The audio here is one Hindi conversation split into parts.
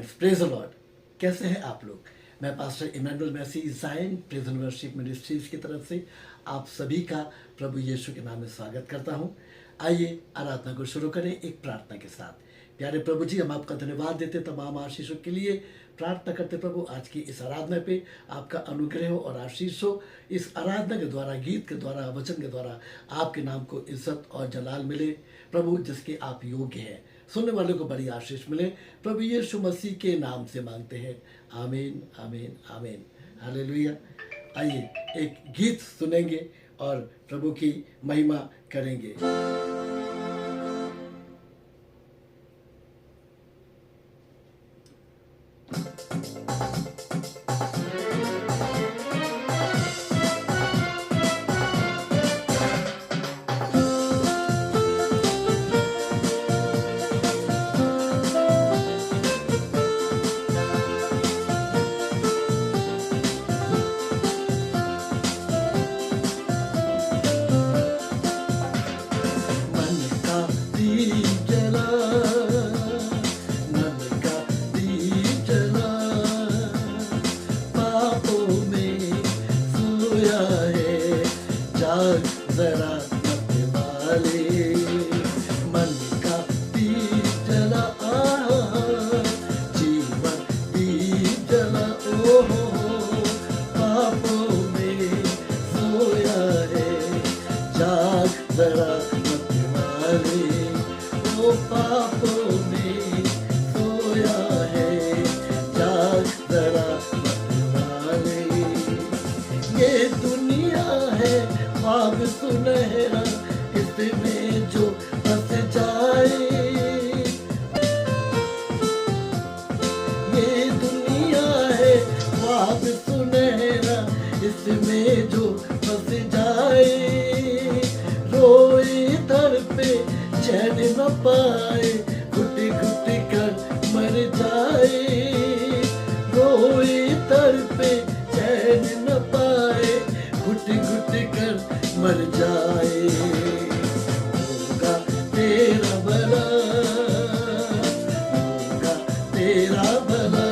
Friends, praise the Lord. कैसे हैं आप लोग? मैं pastor Emmanuel Massey Zion present worship ministries की तरफ से आप सभी का प्रभु यीशु के नाम में स्वागत करता हूं। आइए आराधना को शुरू करें एक प्रार्थना के साथ। प्यारे प्रभु जी, हम आपका धन्यवाद देते तमाम आशीषों के लिए। प्रार्थना करते प्रभु आज की इस आराधना पे आपका अनुग्रह हो और आशीष हो। इस आराधना के द्वारा, गीत के द्वारा, वचन के द्वारा आपके नाम को इज्जत और जलाल मिले प्रभु, जिसके आप योग्य हैं। सुनने वालों को बड़ी आशीष मिले प्रभु यीशु मसीह के नाम से मांगते हैं। आमीन, आमीन, आमीन। हालेलुया। आइए एक गीत सुनेंगे और प्रभु की महिमा करेंगे। मन का दीप जला, मन का दीप जला, पापों में सोया है, जाग जरा मरने वाले। मन का दीप जला, जीवन दीप जला, ओहो पापों में सोया है, जाग जरा मरने वाले। ओ पापों में सोया है, जाग जरा मरने वाले। ये दुनिया है ख्वाब सुनहरा, इसमें जो फंस जाए। ये दुनिया है ख्वाब सुनहरा, इसमें जो फंस जाए। रोए दर पे चैन न पाए, घुट घुट कर मर जाए। रोए दर पे चैन न पाए, घुट घुट कर मर जाए। होगा तेरा भला, होगा तेरा भला,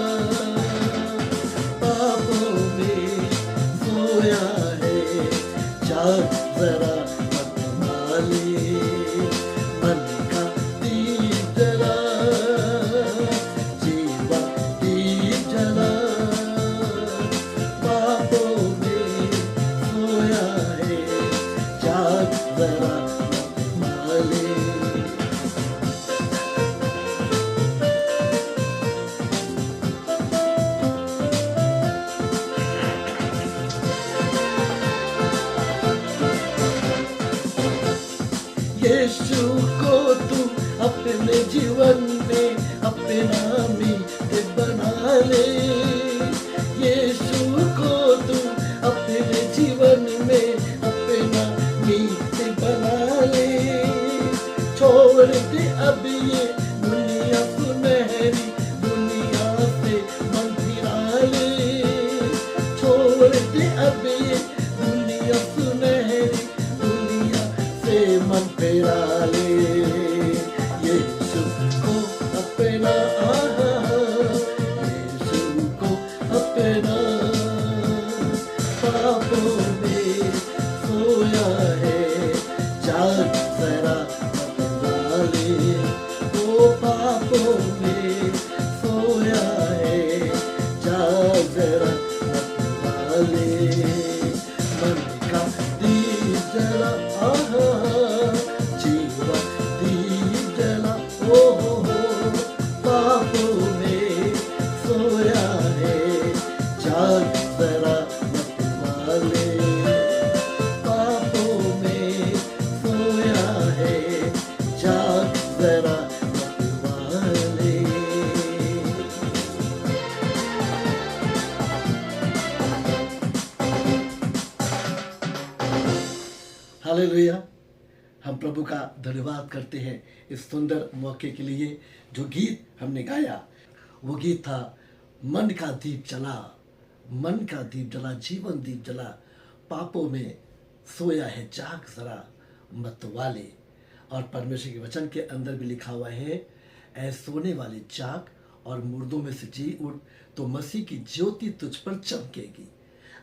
पापों में सोया है, जाग जरा मरने वाले। मन का दीप जला, जीवन दीप जला, पापों में सोया है, जाग जरा मरने वाले। यीशु को तू अपने जीवन में अपना मीत बना ले। यीशु को तू अपने जीवन में अपना मीत बना ले। छोड़ दे अब ये दुनिया सुनहरी, दुनिया से मन फिरा ले। छोड़ दे अब ये दुनिया सुनहरी, दुनिया से मन फेरा ले। यीशु को अपना, यीशु को अपना, पापों में सोया है, जाग जरा मरने वाले। ओ पापों में सोया है, जाग जरा मरने वाले। मन का दीप जला, जीवन दीप जला, ओहो पापों में सोया है, जाग जरा मरने वाले। पापों में सोया है, जाग जरा मरने वाले। हालेलुया। हम प्रभु का धन्यवाद करते हैं इस सुंदर मौके के लिए। जो गीत हमने गाया वो गीत था मन का दीप जला, मन का दीप जला, जीवन दीप जला, पापों में सोया है, जाग जरा मत वाले। और परमेश्वर के वचन के अंदर भी लिखा हुआ है, ऐ सोने वाले जाग और मुर्दों में से जी उठ, तो मसीह की ज्योति तुझ पर चमकेगी।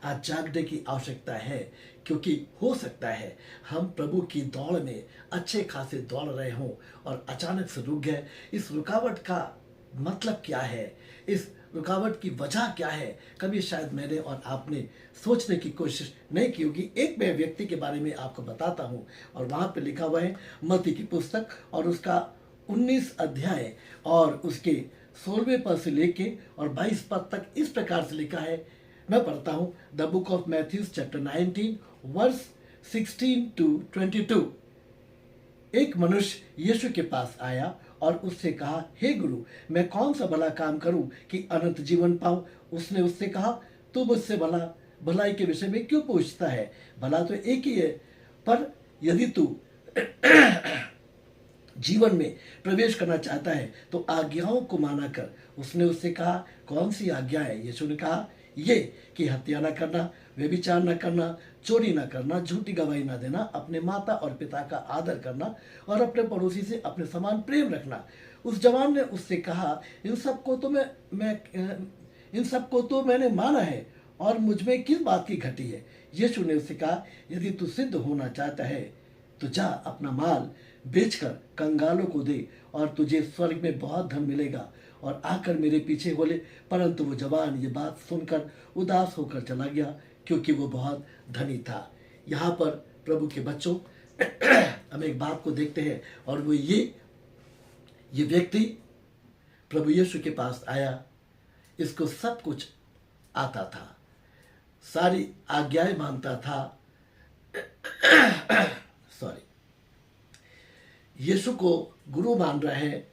आज जागने की आवश्यकता है, क्योंकि हो सकता है हम प्रभु की दौड़ में अच्छे खासे दौड़ रहे हों और अचानक से रुक गए। इस रुकावट का मतलब क्या है, इस रुकावट की वजह क्या है, कभी शायद मैंने और आपने सोचने की कोशिश नहीं की होगी। एक मैं व्यक्ति के बारे में आपको बताता हूँ, और वहाँ पे लिखा हुआ है मत्ती की पुस्तक और उसका 19 अध्याय और उसके 16वें पद से लेके और 22 पद तक इस प्रकार से लिखा है। मैं पढ़ता हूँ, the book of Matthew's chapter 19 verse 16 to 22। एक मनुष्य यीशु के पास आया और उससे कहा, हे गुरु, मैं कौन सा भला काम करूं कि अनंत जीवन पाऊं? उसने उससे कहा, तू मुझसे भलाई के विषय में क्यों पूछता है? भला तो एक ही है, पर यदि तू जीवन में प्रवेश करना चाहता है तो आज्ञाओं को माना कर। उसने उससे कहा, कौन सी आज्ञा है? यीशु ने कहा, ये कि हत्या न करना, व्यभिचार न करना, चोरी न करना, झूठी गवाही न देना, अपने माता और पिता का आदर करना और अपने पड़ोसी से अपने समान प्रेम रखना। उस जवान ने उससे कहा, इन सबको तो मैंने माना है, और मुझ में किस बात की घटी है? यीशु ने उससे कहा, यदि तू सिद्ध होना चाहता है तो जा अपना माल बेचकर कंगालों को दे, और तुझे स्वर्ग में बहुत धन मिलेगा, और आकर मेरे पीछे बोले। परंतु वो जवान ये बात सुनकर उदास होकर चला गया, क्योंकि वो बहुत धनी था। यहाँ पर प्रभु के बच्चों हम एक बात को देखते हैं, और वो ये व्यक्ति प्रभु यीशु के पास आया। इसको सब कुछ आता था, सारी आज्ञाएं मानता था। सॉरी, यीशु को गुरु मान रहा है,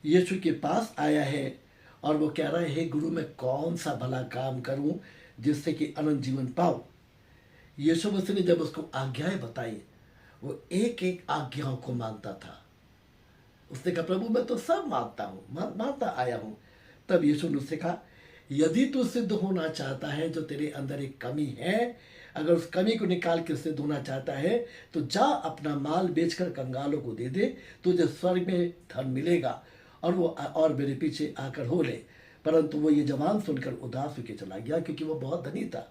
यीशु के पास आया है और वो कह रहा है, हे गुरु, मैं कौन सा भला काम करूं जिससे कि अनंत जीवन पाऊं? यीशु मसीह ने जब उसको आज्ञाएं बताई, वो एक एक आज्ञाओं को मानता था। उसने कहा, प्रभु मैं तो सब मानता हूँ, मानता आया हूँ। तब यीशु ने उससे कहा, यदि तू सिद्ध होना चाहता है, जो तेरे अंदर एक कमी है, अगर उस कमी को निकाल के सिद्ध होना चाहता है, तो जा अपना माल बेचकर कंगालों को दे दे, तुझे स्वर्ग में धन मिलेगा, और मेरे पीछे आकर हो ले। परंतु वो ये जवान सुनकर उदास होकर चला गया, क्योंकि वो बहुत धनी था।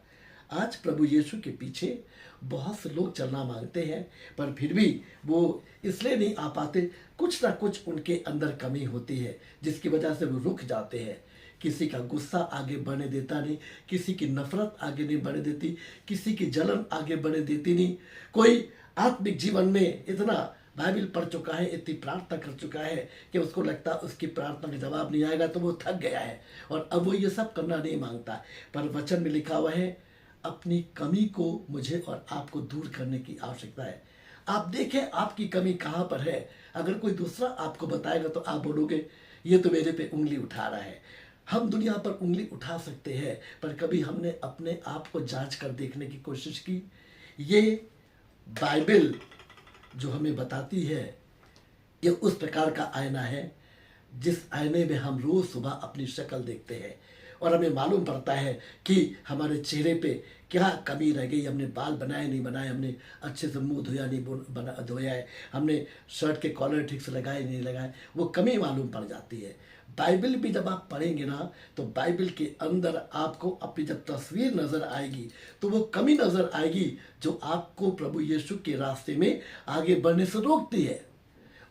आज प्रभु यीशु के पीछे बहुत से लोग चलना मांगते हैं, पर फिर भी वो इसलिए नहीं आ पाते, कुछ ना कुछ उनके अंदर कमी होती है, जिसकी वजह से वो रुक जाते हैं। किसी का गुस्सा आगे बढ़ने देता नहीं, किसी की नफरत आगे नहीं बढ़ने देती, किसी की जलन आगे बढ़ने देती नहीं। कोई आत्मिक जीवन में इतना बाइबल पढ़ चुका है, इतनी प्रार्थना कर चुका है कि उसको लगता है उसकी प्रार्थना का जवाब नहीं आएगा, तो वो थक गया है और अब वो ये सब करना नहीं मांगता। पर वचन में लिखा हुआ है, अपनी कमी को मुझे और आपको दूर करने की आवश्यकता है। आप देखें आपकी कमी कहाँ पर है। अगर कोई दूसरा आपको बताएगा तो आप बोलोगे, ये तो मेरे पे उंगली उठा रहा है। हम दुनिया पर उंगली उठा सकते हैं, पर कभी हमने अपने आप को जांच कर देखने की कोशिश की? ये बाइबल जो हमें बताती है, ये उस प्रकार का आईना है जिस आईने में हम रोज सुबह अपनी शक्ल देखते हैं और हमें मालूम पड़ता है कि हमारे चेहरे पे क्या कमी रह गई। हमने बाल बनाए नहीं बनाए, हमने अच्छे से मुंह धोया नहीं धोया है, हमने शर्ट के कॉलर ठीक से लगाए नहीं लगाए, वो कमी मालूम पड़ जाती है। बाइबल भी जब आप पढ़ेंगे ना, तो बाइबल के अंदर आपको अपनी जब तस्वीर नज़र आएगी, तो वो कमी नज़र आएगी जो आपको प्रभु यीशु के रास्ते में आगे बढ़ने से रोकती है।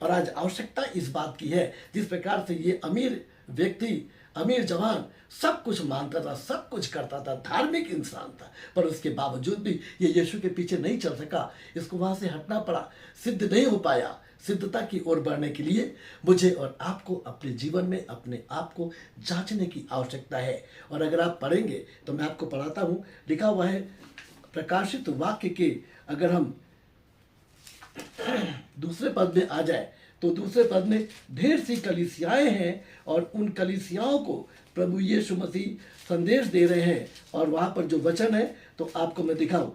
और आज आवश्यकता इस बात की है, जिस प्रकार से ये अमीर व्यक्ति, अमीर जवान सब कुछ मानता था, सब कुछ करता था, धार्मिक इंसान था, पर उसके बावजूद भी ये यीशु के पीछे नहीं चल सका। इसको वहाँ से हटना पड़ा, सिद्ध नहीं हो पाया। सिद्धता की ओर बढ़ने के लिए मुझे और आपको अपने जीवन में अपने आप को जांचने की आवश्यकता है। और अगर आप पढ़ेंगे तो मैं आपको पढ़ाता हूँ, लिखा हुआ है प्रकाशित वाक्य के, अगर हम दूसरे पद में आ जाए तो दूसरे पद में ढेर सी कलीसियाएं हैं और उन कलीसियाओं को प्रभु यीशु मसीह संदेश दे रहे हैं। और वहाँ पर जो वचन है तो आपको मैं दिखाऊं,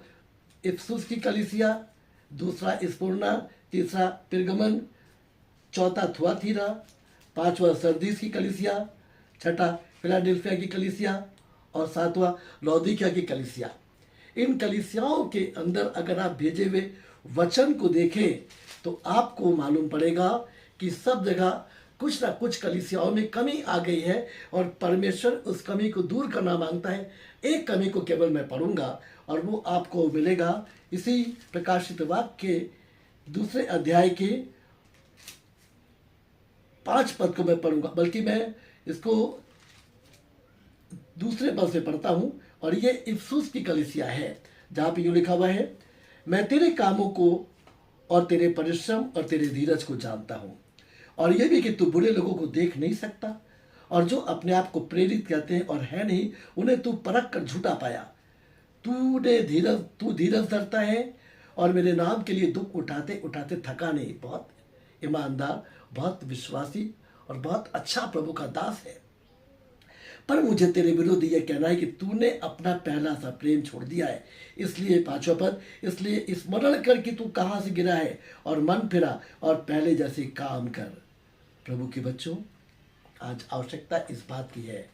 इफसुस की कलीसिया, दूसरा स्मुर्ना, तीसरा पिरगमन, चौथा थुआतीरा, पांचवा सरदीस की कलीसिया, छठा फिलाडेल्फिया की कलीसिया और सातवां लौदीकिया की कलीसिया। इन कलीसियाओं के अंदर अगर आप भेजे हुए वचन को देखें तो आपको मालूम पड़ेगा कि सब जगह कुछ ना कुछ कलीसियाओं में कमी आ गई है और परमेश्वर उस कमी को दूर करना मांगता है। एक कमी को केवल मैं पढ़ूंगा और वो आपको मिलेगा इसी प्रकाशित वाक्य के 2 अध्याय के 5 पद को मैं पढ़ूंगा, बल्कि मैं इसको 2 पद से पढ़ता हूं। और ये इफिसुस की कलीसिया है, जहां पे यूं लिखा हुआ है, मैं तेरे कामों को और तेरे परिश्रम और तेरे धीरज को जानता हूं, और यह भी कि तू बुरे लोगों को देख नहीं सकता, और जो अपने आप को प्रेरित कहते हैं और है नहीं, उन्हें तू परख कर झूठा पाया। तू धीरज धरता है और मेरे नाम के लिए दुख उठाते उठाते थका नहीं। बहुत ईमानदार, बहुत विश्वासी और बहुत अच्छा प्रभु का दास है। पर मुझे तेरे विरुद्ध यह कहना है कि तूने अपना पहला सा प्रेम छोड़ दिया है। इसलिए 5वां पद, इसलिए स्मरण कर कि तू कहाँ से गिरा है और मन फिरा और पहले जैसे काम कर। प्रभु के बच्चों, आज आवश्यकता इस बात की है,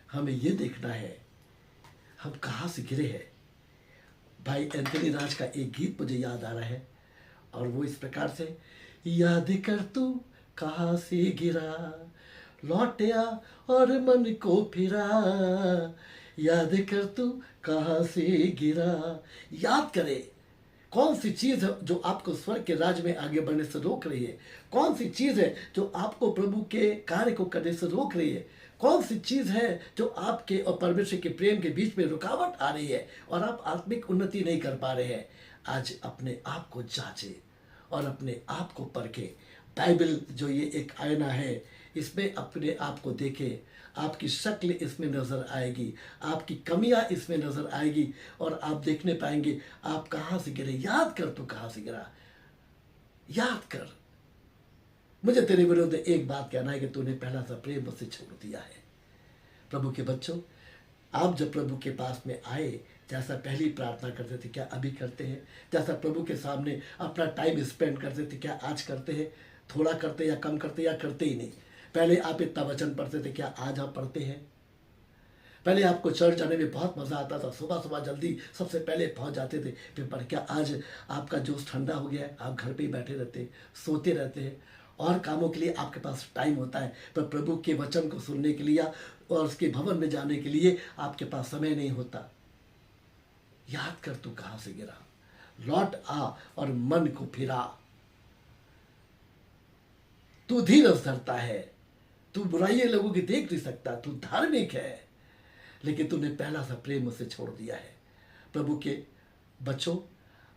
हमें ये देखना है हम कहाँ से गिरे हैं। भाई एंथनी राज का एक गीत मुझे याद आ रहा है और वो इस प्रकार से, याद कर तू कहाँ से गिरा, लौटया और मन को फिरा, याद कर तू कहाँ से गिरा। याद करे कौन सी चीज़ है जो आपको स्वर्ग के राज्य में आगे बढ़ने से रोक रही है, कौन सी चीज़ है जो आपको प्रभु के कार्य को करने से रोक रही है, कौन सी चीज़ है जो आपके और परमेश्वर के प्रेम के बीच में रुकावट आ रही है और आप आत्मिक उन्नति नहीं कर पा रहे हैं। आज अपने आप को जांचे और अपने आप को परखे। बाइबल जो ये एक आईना है, इसमें अपने आप को देखें, आपकी शक्ल इसमें नज़र आएगी, आपकी कमियां इसमें नज़र आएगी और आप देखने पाएंगे आप कहाँ से गिरे। याद कर तू कहाँ से गिरा, याद कर। मुझे तेरे विरुद्ध एक बात कहना है कि तूने पहला सा प्रेम मुझसे छोड़ दिया है। प्रभु के बच्चों, आप जब प्रभु के पास में आए, जैसा पहली प्रार्थना करते थे क्या अभी करते हैं? जैसा प्रभु के सामने अपना टाइम स्पेंड करते थे क्या आज करते हैं? थोड़ा करते या कम करते या करते ही नहीं? पहले आप इतना वचन पढ़ते थे क्या आज आप पढ़ते हैं? पहले आपको चर्च जाने में बहुत मज़ा आता था, सुबह सुबह जल्दी सबसे पहले पहुंच जाते थे फिर पर क्या आज आपका जोश ठंडा हो गया है? आप घर पे ही बैठे रहते हैं, सोते रहते हैं और कामों के लिए आपके पास टाइम होता है, पर प्रभु के वचन को सुनने के लिए और उसके भवन में जाने के लिए आपके पास समय नहीं होता। याद कर तू कहाँ से गिरा, लौट आ और मन को फिरा। तू धीरज धरता है, तू बुराइयां लोगों की देख नहीं सकता, तू धार्मिक है, लेकिन तूने पहला सा प्रेम उसे छोड़ दिया है। प्रभु के बच्चों,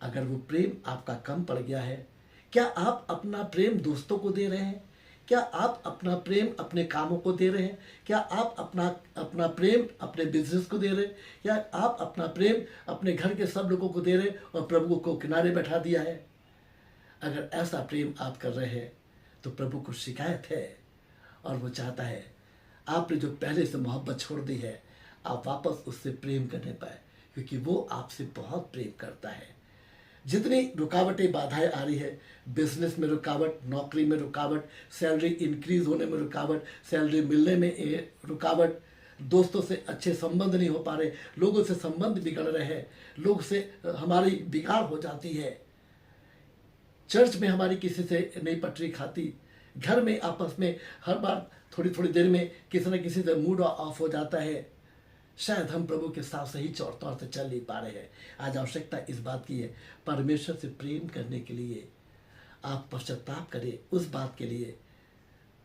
अगर वो प्रेम आपका कम पड़ गया है, क्या आप अपना प्रेम दोस्तों को दे रहे हैं? क्या आप अपना प्रेम अपने कामों को दे रहे हैं? क्या आप अपना प्रेम अपने बिजनेस को दे रहे हैं? या आप अपना प्रेम अपने घर के सब लोगों को दे रहे हैं और प्रभु को किनारे बैठा दिया है? अगर ऐसा प्रेम आप कर रहे हैं तो प्रभु को शिकायत है और वो चाहता है आपने जो पहले से मोहब्बत छोड़ दी है आप वापस उससे प्रेम करने पाए, क्योंकि वो आपसे बहुत प्रेम करता है। जितनी रुकावटें बाधाएं आ रही है, बिजनेस में रुकावट, नौकरी में रुकावट, सैलरी इंक्रीज होने में रुकावट, सैलरी मिलने में रुकावट, दोस्तों से अच्छे संबंध नहीं हो पा रहे, लोगों से संबंध बिगड़ रहे हैं, लोग से हमारी बिगाड़ हो जाती है, चर्च में हमारी किसी से नहीं पटरी खाती, घर में आपस में हर बार थोड़ी थोड़ी देर में किसी न किसी से मूड ऑफ हो जाता है। शायद हम प्रभु के साथ सही तौर से चल नहीं पा रहे हैं। आज आवश्यकता इस बात की है, परमेश्वर से प्रेम करने के लिए आप पश्चाताप करें उस बात के लिए।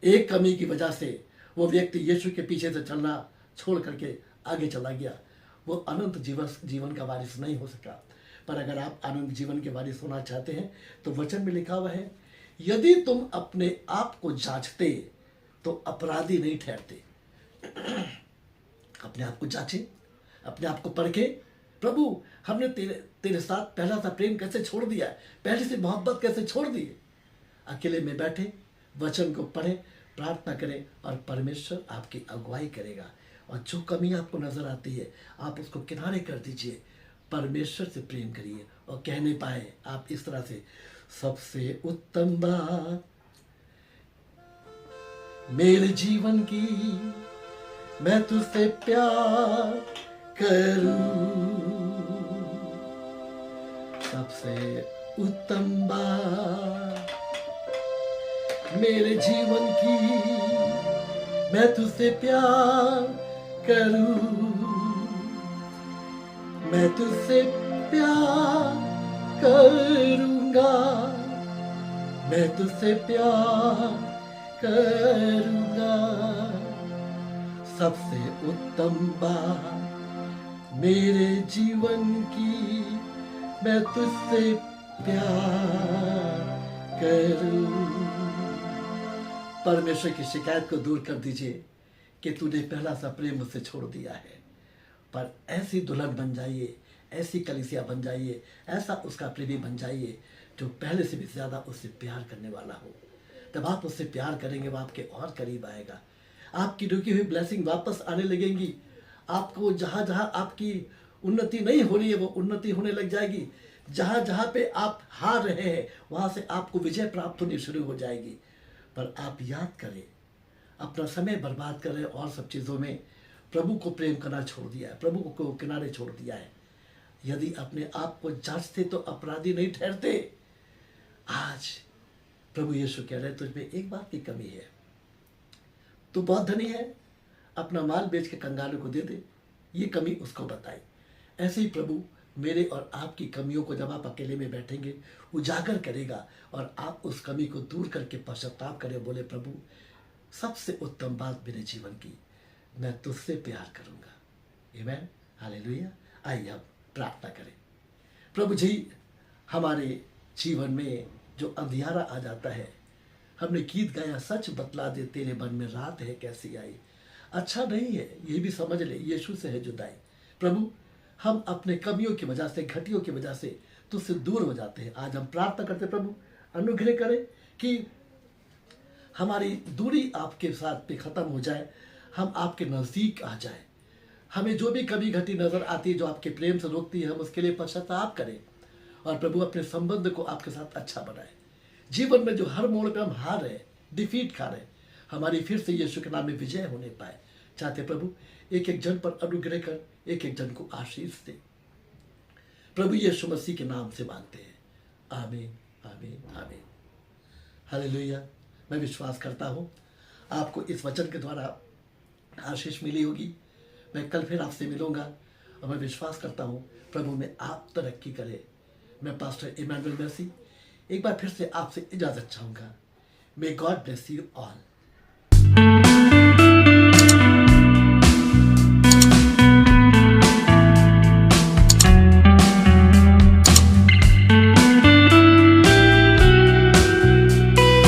एक कमी की वजह से वो व्यक्ति यीशु के पीछे से चलना छोड़ करके आगे चला गया, वो अनंत जीवन का वारिस नहीं हो सका। पर अगर आप अनंत जीवन के वारिस होना चाहते हैं तो वचन में लिखा हुआ है, यदि तुम अपने आप को जांचते तो अपराधी नहीं ठहरते। अपने आप को जांचे, अपने आप को परखे। प्रभु, हमने तेरे साथ पहला सा प्रेम कैसे छोड़ दिया है, पहले से मोहब्बत कैसे छोड़ दी है। अकेले में बैठे वचन को पढ़ें, प्रार्थना करें और परमेश्वर आपकी अगुवाई करेगा। और जो कमी आपको नजर आती है आप उसको किनारे कर दीजिए, परमेश्वर से प्रेम करिए और कहने पाए आप इस तरह से, सबसे उत्तम बात मेरे जीवन की मैं तुझसे प्यार करूं, सबसे उत्तम बात मेरे जीवन की मैं तुझसे प्यार करूं, मैं तुझसे प्यार करूंगा, मैं तुझसे प्यार करूंगा। सबसे उत्तम बात मेरे जीवन की मैं तुझसे प्यार करूं। परमेश्वर की शिकायत को दूर कर दीजिए कि तूने पहला सा प्रेम मुझसे छोड़ दिया है। पर ऐसी दुल्हन बन जाइए, ऐसी कलीसिया बन जाइए, ऐसा उसका प्रेमी बन जाइए जो पहले से भी ज़्यादा उससे प्यार करने वाला हो। जब आप उससे प्यार करेंगे वो आपके और करीब आएगा, आपकी रुकी हुई ब्लेसिंग वापस आने लगेंगी। आपको जहाँ जहाँ आपकी उन्नति नहीं हो रही है वो उन्नति होने लग जाएगी। जहाँ जहाँ पे आप हार रहे हैं वहाँ से आपको विजय प्राप्त होनी शुरू हो जाएगी। पर आप याद करें, अपना समय बर्बाद करें और सब चीज़ों में प्रभु को प्रेम करना छोड़ दिया है, प्रभु को किनारे छोड़ दिया है। यदि अपने आप को जांचते तो अपराधी नहीं ठहरते। आज प्रभु यीशु कह रहे तुझ में एक बात की कमी है, तू बहुत धनी है, अपना माल बेच के कंगालों को दे दे। ये कमी उसको बताई। ऐसे ही प्रभु मेरे और आपकी कमियों को जब आप अकेले में बैठेंगे उजागर करेगा और आप उस कमी को दूर करके पश्चाताप करें, बोले प्रभु सबसे उत्तम बात मेरे जीवन की मैं तुझसे प्यार करूंगा। आमीन, हालेलुया। आइए हम प्रार्थना करें। प्रभु जी, हमारे जीवन में जो अंधियारा आ जाता है, हमने गीत गाया सच बतला दे तेरे मन में रात है कैसी आई, अच्छा नहीं है ये भी समझ ले यीशु से है जुदाई। प्रभु हम अपने कमियों की वजह से, घटियों की वजह से तुझसे दूर हो जाते हैं। आज हम प्रार्थना करते प्रभु अनुग्रह करें कि हमारी दूरी आपके साथ पे ख़त्म हो जाए, हम आपके नज़दीक आ जाए। हमें जो भी कमी घटी नज़र आती है जो आपके प्रेम से रोकती है, हम उसके लिए पश्चाताप करें और प्रभु अपने संबंध को आपके साथ अच्छा बनाए। जीवन में जो हर मोड़ पे हम हार रहे, डिफीट खा रहे, हमारी फिर से यीशु के नाम में विजय होने पाए। चाहते प्रभु एक एक जन पर अनुग्रह कर, एक एक जन को आशीष दे। प्रभु यीशु मसीह के नाम से मांगते हैं, आमीन, आमीन, आमीन। हालेलुया। मैं विश्वास करता हूँ आपको इस वचन के द्वारा आशीष मिली होगी। मैं कल फिर आपसे मिलूंगा और मैं विश्वास करता हूँ प्रभु में आप तरक्की करें। मैं पास्टर इमैनुअल मैसी एक बार फिर से आपसे इजाज़त चाहूँगा। May God bless you all.